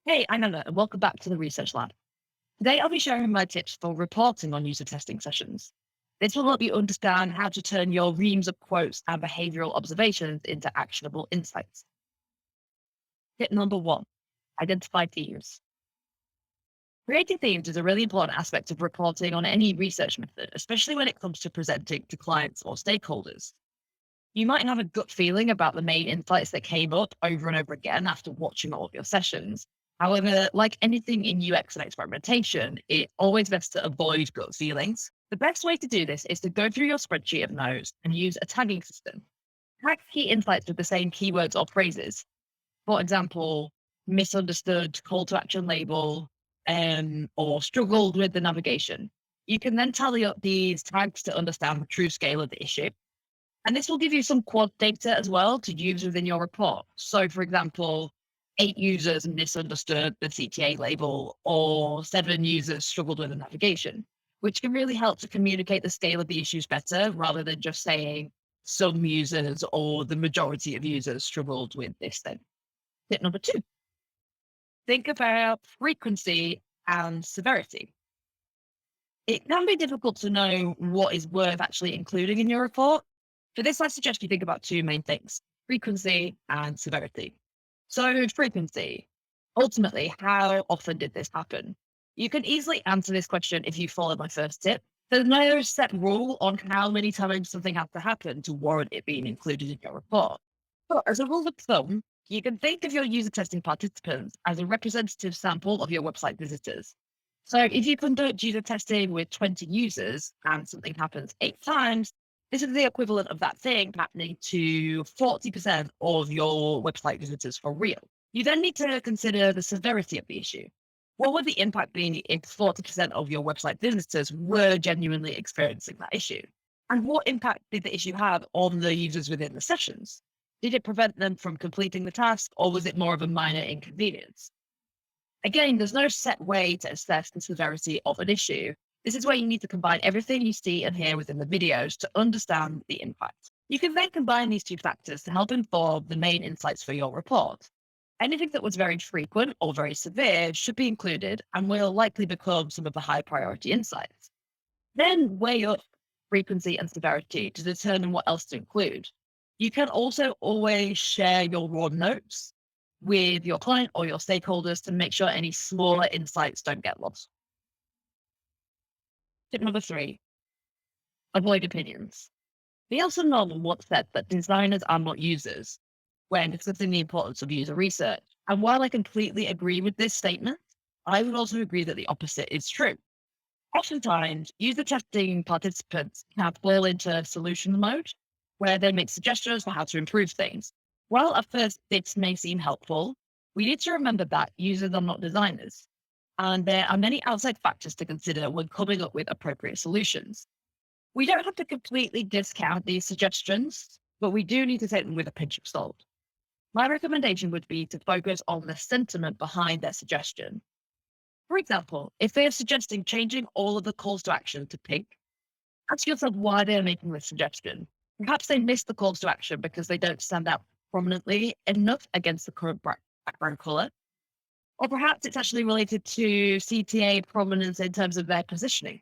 Hey, I'm Anna, and welcome back to the Research Lab. Today, I'll be sharing my tips for reporting on user testing sessions. This will help you understand how to turn your reams of quotes and behavioral observations into actionable insights. Tip number one, identify themes. Creating themes is a really important aspect of reporting on any research method, especially when it comes to presenting to clients or stakeholders. You might have a gut feeling about the main insights that came up over and over again after watching all of your sessions. However, like anything in UX and experimentation, it's always best to avoid gut feelings. The best way to do this is to go through your spreadsheet of notes and use a tagging system. Tag key insights with the same keywords or phrases. For example, misunderstood call to action label, or struggled with the navigation. You can then tally up these tags to understand the true scale of the issue. And this will give you some quad data as well to use within your report. So, for example, 8 users misunderstood the CTA label, or 7 users struggled with the navigation, which can really help to communicate the scale of the issues better rather than just saying some users or the majority of users struggled with this thing. Tip number two, think about frequency and severity. It can be difficult to know what is worth actually including in your report. For this, I suggest you think about two main things: frequency and severity. So, frequency, ultimately, how often did this happen? You can easily answer this question if you follow my first tip. There's no set rule on how many times something has to happen to warrant it being included in your report. But as a rule of thumb, you can think of your user testing participants as a representative sample of your website visitors. So if you conduct user testing with 20 users and something happens 8 times, this is the equivalent of that thing happening to 40% of your website visitors for real. You then need to consider the severity of the issue. What would the impact be if 40% of your website visitors were genuinely experiencing that issue? And what impact did the issue have on the users within the sessions? Did it prevent them from completing the task, or was it more of a minor inconvenience? Again, there's no set way to assess the severity of an issue. This is where you need to combine everything you see and hear within the videos to understand the impact. You can then combine these two factors to help inform the main insights for your report. Anything that was very frequent or very severe should be included and will likely become some of the high priority insights. Then weigh up frequency and severity to determine what else to include. You can also always share your raw notes with your client or your stakeholders to make sure any smaller insights don't get lost. Tip number three, avoid opinions. Nielsen Norman once said that designers are not users when discussing the importance of user research. And while I completely agree with this statement, I would also agree that the opposite is true. Oftentimes, user testing participants can fall into solution mode, where they make suggestions for how to improve things. While at first this may seem helpful, we need to remember that users are not designers, and there are many outside factors to consider when coming up with appropriate solutions. We don't have to completely discount these suggestions, but we do need to take them with a pinch of salt. My recommendation would be to focus on the sentiment behind their suggestion. For example, if they are suggesting changing all of the calls to action to pink, ask yourself why they are making this suggestion. Perhaps they missed the calls to action because they don't stand out prominently enough against the current background color. Or perhaps it's actually related to CTA prominence in terms of their positioning.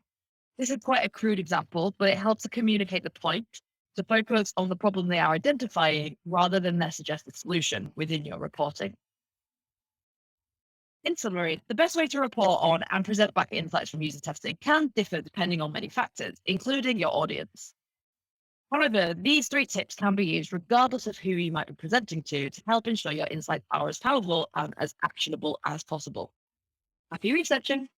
This is quite a crude example, but it helps to communicate the point, to focus on the problem they are identifying rather than their suggested solution within your reporting. In summary, the best way to report on and present back insights from user testing can differ depending on many factors, including your audience. However, these three tips can be used regardless of who you might be presenting to help ensure your insights are as powerful and as actionable as possible. Happy researching!